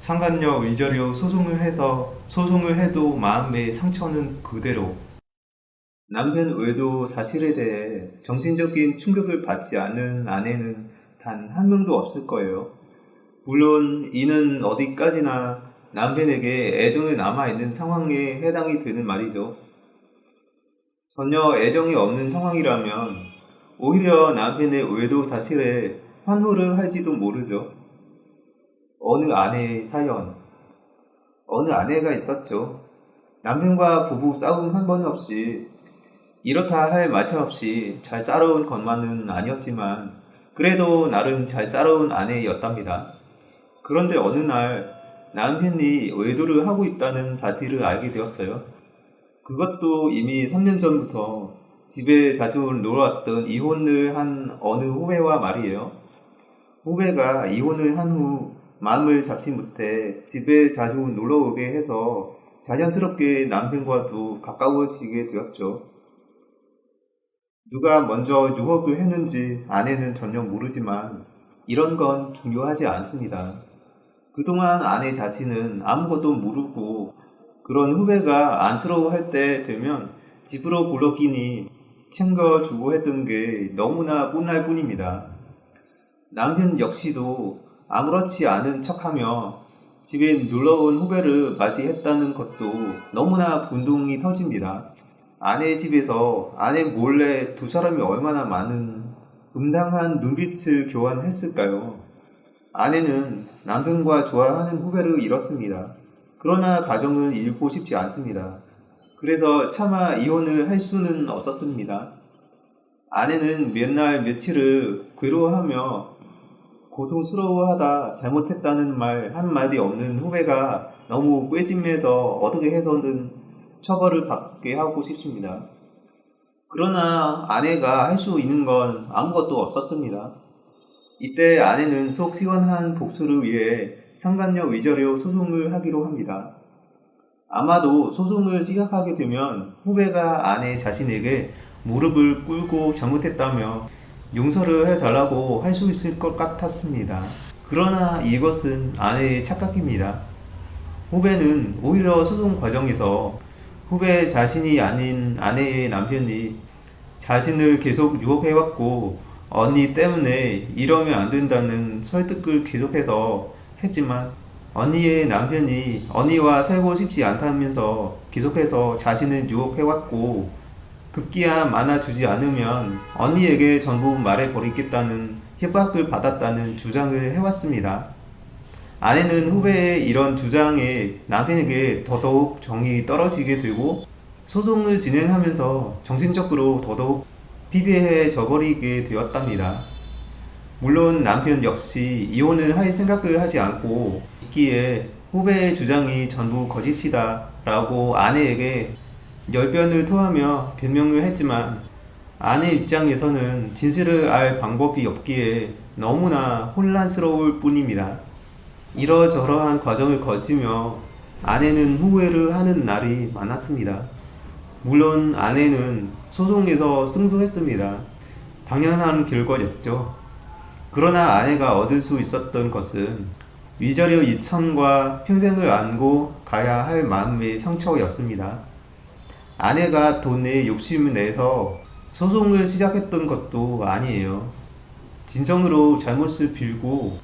상간녀 위자료 소송을 해도 마음의 상처는 그대로. 남편 외도 사실에 대해 정신적인 충격을 받지 않은 아내는 단 한 명도 없을 거예요. 물론 이는 어디까지나 남편에게 애정이 남아있는 상황에 해당이 되는 말이죠. 전혀 애정이 없는 상황이라면 오히려 남편의 외도 사실에 환호를 할지도 모르죠. 어느 아내가 있었죠. 남편과 부부 싸움 한 번 없이 이렇다 할 마찰 없이 잘 살아온 것만은 아니었지만 그래도 나름 잘 살아온 아내였답니다. 그런데 어느 날 남편이 외도를 하고 있다는 사실을 알게 되었어요. 그것도 이미 3년 전부터 집에 자주 놀러왔던 이혼을 한 어느 후배와 말이에요. 후배가 이혼을 한 후 마음을 잡지 못해 집에 자주 놀러오게 해서 자연스럽게 남편과도 가까워지게 되었죠. 누가 먼저 유혹을 했는지 아내는 전혀 모르지만 이런 건 중요하지 않습니다. 그동안 아내 자신은 아무것도 모르고 그런 후배가 안쓰러워할 때 되면 집으로 불러끼니 챙겨주고 했던 게 너무나 뻔할 뿐입니다. 남편 역시도 아무렇지 않은 척하며 집에 놀러온 후배를 맞이했다는 것도 너무나 분동이 터집니다. 아내 집에서 아내 몰래 두 사람이 얼마나 많은 음탕한 눈빛을 교환했을까요? 아내는 남편과 좋아하는 후배를 잃었습니다. 그러나 가정을 잃고 싶지 않습니다. 그래서 차마 이혼을 할 수는 없었습니다. 아내는 몇 날 며칠을 괴로워하며 고통스러워하다 잘못했다는 말 한마디 없는 후배가 너무 괘씸해서 어떻게 해서든 처벌을 받게 하고 싶습니다. 그러나 아내가 할 수 있는 건 아무것도 없었습니다. 이때 아내는 속 시원한 복수를 위해 상간녀 위자료 소송을 하기로 합니다. 아마도 소송을 시작하게 되면 후배가 아내 자신에게 무릎을 꿇고 잘못했다며 용서를 해달라고 할 수 있을 것 같았습니다. 그러나 이것은 아내의 착각입니다. 후배는 오히려 소송 과정에서 후배 자신이 아닌 아내의 남편이 자신을 계속 유혹해왔고 언니 때문에 이러면 안 된다는 설득을 계속해서 했지만 언니의 남편이 언니와 살고 싶지 않다면서 계속해서 자신을 유혹해왔고 급기야 만나주지 않으면 언니에게 전부 말해버리겠다는 협박을 받았다는 주장을 해왔습니다. 아내는 후배의 이런 주장에 남편에게 더더욱 정이 떨어지게 되고 소송을 진행하면서 정신적으로 더더욱 피폐해져 버리게 되었답니다. 물론 남편 역시 이혼을 할 생각을 하지 않고 있기에 후배의 주장이 전부 거짓이다 라고 아내에게 열변을 토하며 변명을 했지만 아내 입장에서는 진실을 알 방법이 없기에 너무나 혼란스러울 뿐입니다. 이러저러한 과정을 거치며 아내는 후회를 하는 날이 많았습니다. 물론 아내는 소송에서 승소했습니다. 당연한 결과였죠. 그러나 아내가 얻을 수 있었던 것은 위자료 2천과 평생을 안고 가야 할 마음의 상처였습니다. 아내가 돈에 욕심을 내서 소송을 시작했던 것도 아니에요. 진정으로 잘못을 빌고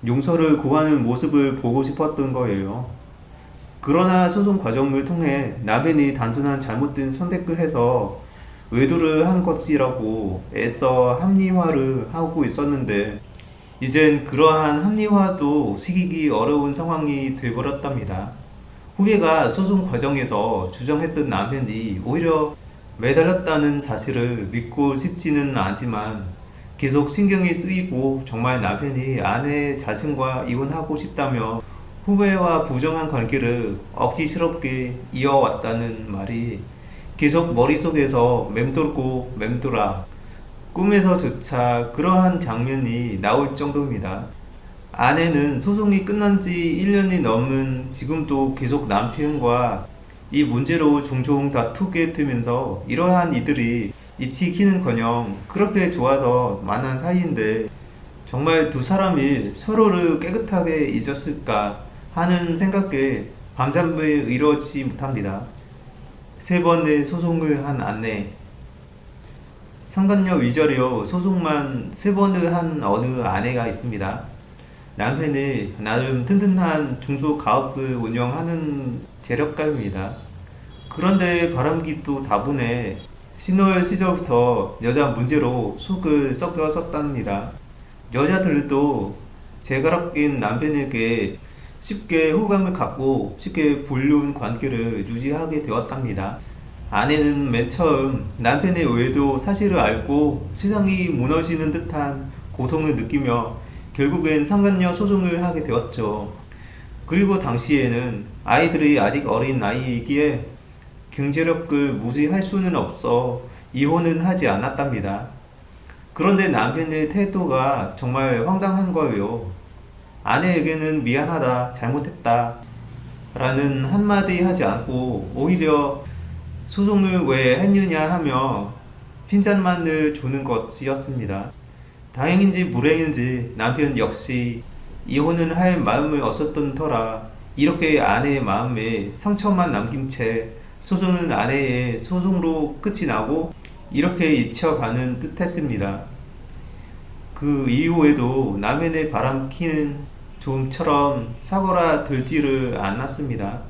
용서를 구하는 모습을 보고 싶었던 거예요. 그러나 소송 과정을 통해 남편이 단순한 잘못된 선택을 해서 외도를 한 것이라고 애써 합리화를 하고 있었는데 이젠 그러한 합리화도 시키기 어려운 상황이 되어버렸답니다. 후배가 소송 과정에서 주장했던 남편이 오히려 매달렸다는 사실을 믿고 싶지는 않지만 계속 신경이 쓰이고 정말 남편이 아내 자신과 이혼하고 싶다며 후배와 부정한 관계를 억지스럽게 이어왔다는 말이 계속 머릿속에서 맴돌고 맴돌아 꿈에서조차 그러한 장면이 나올 정도입니다. 아내는 소송이 끝난 지 1년이 넘은 지금도 계속 남편과 이 문제로 종종 다투게 되면서 이러한 이들이 잊히기는커녕 그렇게 좋아서 만난 사이인데 정말 두 사람이 서로를 깨끗하게 잊었을까 하는 생각에 밤잠을 이루지 못합니다. 세 번의 소송을 한 아내. 상간녀 위자료 소송만 세 번을 한 어느 아내가 있습니다. 남편이 나름 튼튼한 중소가업을 운영하는 재력가입니다. 그런데 바람기도 다분해 신혼 시절부터 여자 문제로 속을 썩였었답니다. 여자들도 제가락인 남편에게 쉽게 호감을 갖고 쉽게 불륜 관계를 유지하게 되었답니다. 아내는 맨 처음 남편의 외도 사실을 알고 세상이 무너지는 듯한 고통을 느끼며 결국엔 상간녀 소송을 하게 되었죠. 그리고 당시에는 아이들이 아직 어린 나이이기에 경제력을 무시할 수는 없어 이혼은 하지 않았답니다. 그런데 남편의 태도가 정말 황당한 거예요. 아내에게는 미안하다, 잘못했다 라는 한마디 하지 않고 오히려 소송을 왜 했느냐 하며 핀잔만을 주는 것이었습니다. 다행인지 불행인지 남편 역시 이혼을 할 마음을 없었던 터라 이렇게 아내의 마음에 상처만 남긴 채 소송은 아내의 소송으로 끝이 나고 이렇게 잊혀가는 듯했습니다. 그 이후에도 남편의 바람키는 좀처럼 사고라 들지를 않았습니다.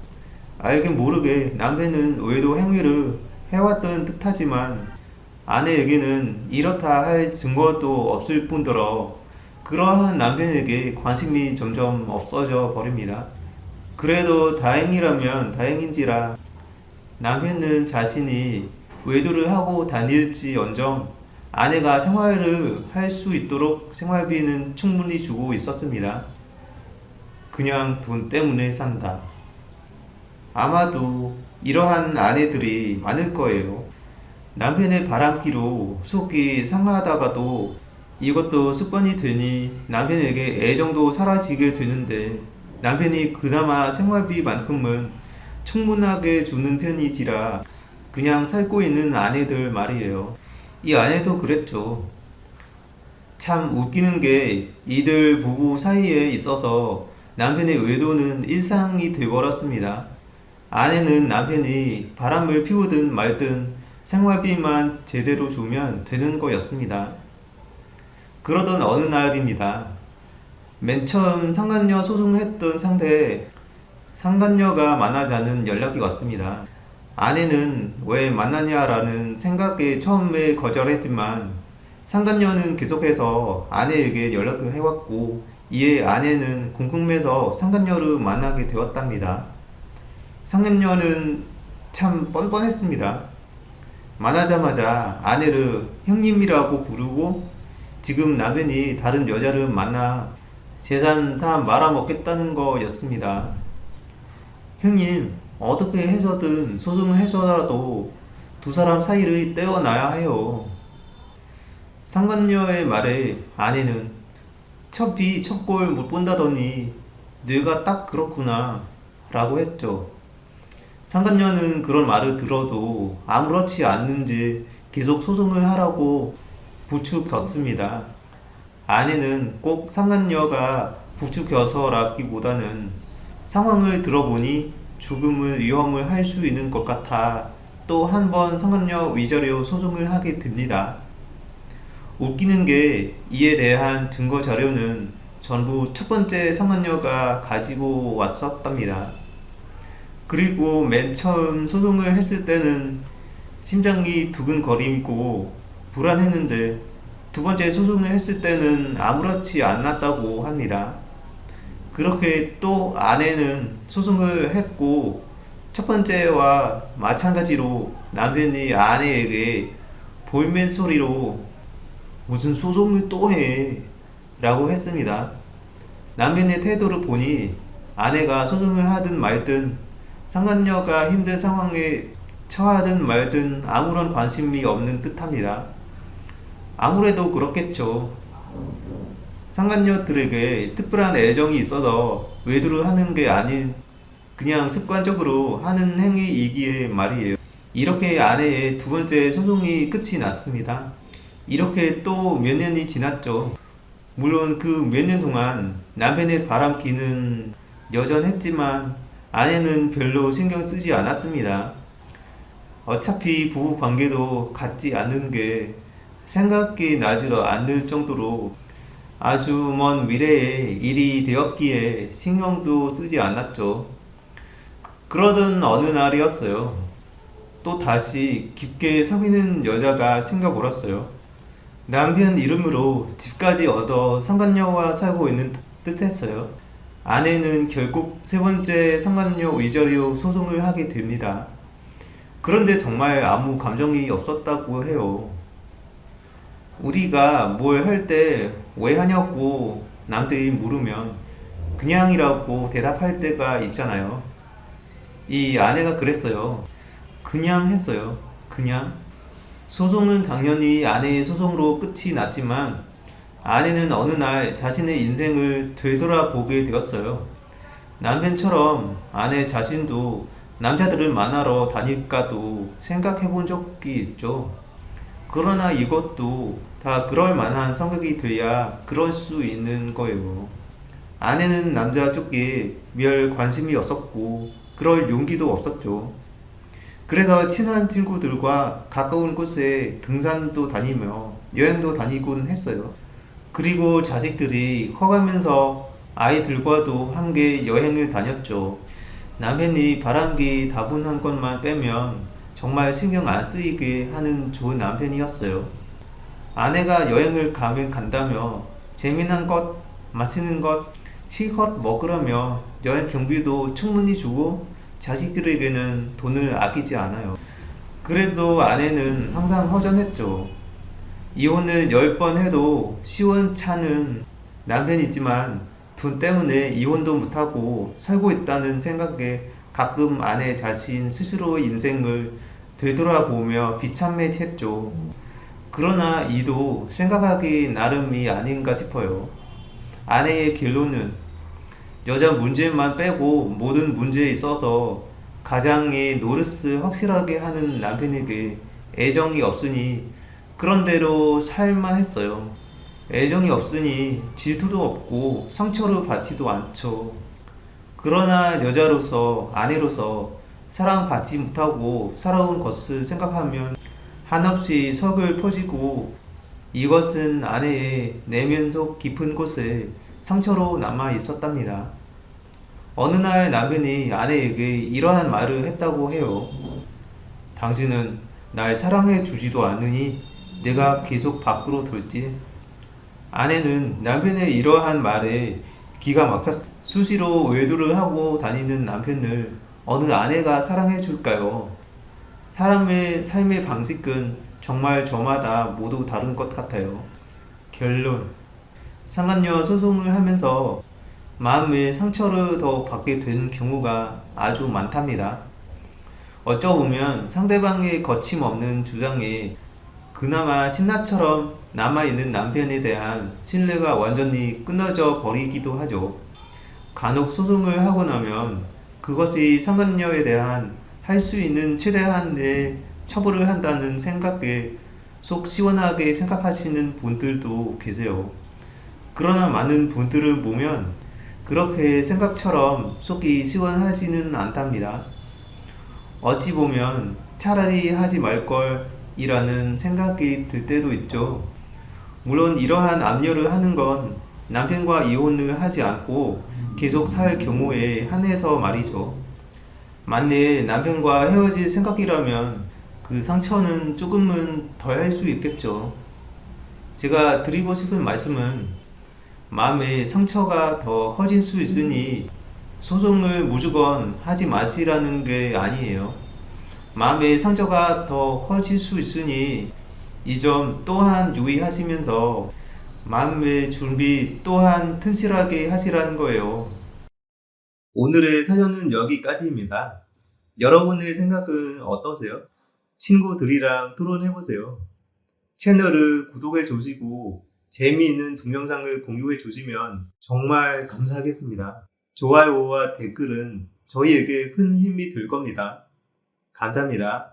알긴 모르게 남편은 외도 행위를 해왔던 듯하지만 아내에게는 이렇다 할 증거도 없을 뿐더러 그러한 남편에게 관심이 점점 없어져 버립니다. 그래도 다행이라면 다행인지라 남편은 자신이 외도를 하고 다닐지언정 아내가 생활을 할 수 있도록 생활비는 충분히 주고 있었습니다. 그냥 돈 때문에 산다. 아마도 이러한 아내들이 많을 거예요. 남편의 바람기로 속이 상하다가도 이것도 습관이 되니 남편에게 애정도 사라지게 되는데 남편이 그나마 생활비만큼은 충분하게 주는 편이지라 그냥 살고 있는 아내들 말이에요. 이 아내도 그랬죠. 참 웃기는 게 이들 부부 사이에 있어서 남편의 외도는 일상이 되어버렸습니다. 아내는 남편이 바람을 피우든 말든 생활비만 제대로 주면 되는 거였습니다. 그러던 어느 날입니다. 맨 처음 상간녀 소송했던 상대에 상간녀가 만나자는 연락이 왔습니다. 아내는 왜 만나냐라는 생각에 처음에 거절했지만 상간녀는 계속해서 아내에게 연락을 해왔고 이에 아내는 궁금해서 상간녀를 만나게 되었답니다. 상간녀는 참 뻔뻔했습니다. 만나자마자 아내를 형님이라고 부르고 지금 남편이 다른 여자를 만나 재산 다 말아먹겠다는 거였습니다. 형님, 어떻게 해서든 소송을 해서라도 두 사람 사이를 떼어놔야 해요. 상간녀의 말에 아내는 첫비 첫골 못 본다더니 뇌가 딱 그렇구나 라고 했죠. 상간녀는 그런 말을 들어도 아무렇지 않는지 계속 소송을 하라고 부추겼습니다. 아내는 꼭 상간녀가 부추겨서라기보다는 상황을 들어보니 죽음을 위험을 할 수 있는 것 같아 또 한 번 상간녀 위자료 소송을 하게 됩니다. 웃기는 게 이에 대한 증거 자료는 전부 첫 번째 상간녀가 가지고 왔었답니다. 그리고 맨 처음 소송을 했을 때는 심장이 두근거리고 불안했는데 두 번째 소송을 했을 때는 아무렇지 않았다고 합니다. 그렇게 또 아내는 소송을 했고 첫 번째와 마찬가지로 남편이 아내에게 볼멘 소리로 무슨 소송을 또 해? 라고 했습니다. 남편의 태도를 보니 아내가 소송을 하든 말든 상간녀가 힘든 상황에 처하든 말든 아무런 관심이 없는 듯합니다. 아무래도 그렇겠죠. 상간녀들에게 특별한 애정이 있어서 외도를 하는 게 아닌 그냥 습관적으로 하는 행위이기에 말이에요. 이렇게 아내의 두 번째 소송이 끝이 났습니다. 이렇게 또 몇 년이 지났죠. 물론 그 몇 년 동안 남편의 바람기는 여전했지만 아내는 별로 신경 쓰지 않았습니다. 어차피 부부 관계도 갖지 않는 게 생각이 나지도 않을 정도로 아주 먼 미래의 일이 되었기에 신경도 쓰지 않았죠. 그러던 어느 날이었어요. 또 다시 깊게 사귀는 여자가 생겨버렸어요. 남편 이름으로 집까지 얻어 상간녀와 살고 있는 듯했어요. 아내는 결국 세 번째 상간녀 위자료 소송을 하게 됩니다. 그런데 정말 아무 감정이 없었다고 해요. 우리가 뭘 할 때 왜 하냐고 남들이 물으면 그냥이라고 대답할 때가 있잖아요. 이 아내가 그랬어요. 그냥 했어요. 그냥. 소송은 당연히 아내의 소송으로 끝이 났지만 아내는 어느 날 자신의 인생을 되돌아보게 되었어요. 남편처럼 아내 자신도 남자들을 만나러 다닐까도 생각해 본 적이 있죠. 그러나 이것도 다 그럴 만한 성격이 돼야 그럴 수 있는 거예요. 아내는 남자 쪽에 별 관심이 없었고 그럴 용기도 없었죠. 그래서 친한 친구들과 가까운 곳에 등산도 다니며 여행도 다니곤 했어요. 그리고 자식들이 커가면서 아이들과도 함께 여행을 다녔죠. 남편이 바람기 다분한 것만 빼면 정말 신경 안 쓰이게 하는 좋은 남편이었어요. 아내가 여행을 가면 간다며 재미난 것, 맛있는 것, 실컷 먹으라며 여행 경비도 충분히 주고 자식들에게는 돈을 아끼지 않아요. 그래도 아내는 항상 허전했죠. 이혼을 10번 해도 시원찮은 남편이지만 돈 때문에 이혼도 못하고 살고 있다는 생각에 가끔 아내 자신 스스로의 인생을 되돌아보며 비참해했죠. 그러나 이도 생각하기 나름이 아닌가 싶어요. 아내의 결론은 여자 문제만 빼고 모든 문제에 있어서 가장의 노릇을 확실하게 하는 남편에게 애정이 없으니 그런 대로 살만 했어요. 애정이 없으니 질투도 없고 상처를 받지도 않죠. 그러나 여자로서 아내로서 사랑받지 못하고 살아온 것을 생각하면 한없이 석을 퍼지고 이것은 아내의 내면 속 깊은 곳에 상처로 남아 있었답니다. 어느 날 남편이 아내에게 이러한 말을 했다고 해요. 당신은 날 사랑해 주지도 않으니 내가 계속 밖으로 돌지. 아내는 남편의 이러한 말에 기가 막혔어요. 수시로 외도를 하고 다니는 남편을 어느 아내가 사랑해 줄까요? 사람의 삶의 방식은 정말 저마다 모두 다른 것 같아요. 결론. 상간녀 소송을 하면서 마음의 상처를 더 받게 되는 경우가 아주 많답니다. 어쩌보면 상대방의 거침없는 주장에 그나마 신하처럼 남아있는 남편에 대한 신뢰가 완전히 끊어져 버리기도 하죠. 간혹 소송을 하고 나면 그것이 상간녀에 대한 할 수 있는 최대한의 처벌을 한다는 생각에 속 시원하게 생각하시는 분들도 계세요. 그러나 많은 분들을 보면 그렇게 생각처럼 속이 시원하지는 않답니다. 어찌 보면 차라리 하지 말걸 이라는 생각이 들 때도 있죠. 물론 이러한 압력을 하는 건 남편과 이혼을 하지 않고 계속 살 경우에 한해서 말이죠. 만일 남편과 헤어질 생각이라면 그 상처는 조금은 덜 할 수 있겠죠. 제가 드리고 싶은 말씀은 마음의 상처가 더 커질 수 있으니 소송을 무조건 하지 마시라는 게 아니에요. 마음의 상처가 더 커질 수 있으니 이 점 또한 유의하시면서 마음의 준비 또한 튼실하게 하시라는 거예요. 오늘의 사연은 여기까지입니다. 여러분의 생각은 어떠세요? 친구들이랑 토론해보세요. 채널을 구독해 주시고 재미있는 동영상을 공유해 주시면 정말 감사하겠습니다. 좋아요와 댓글은 저희에게 큰 힘이 될 겁니다. 감사합니다.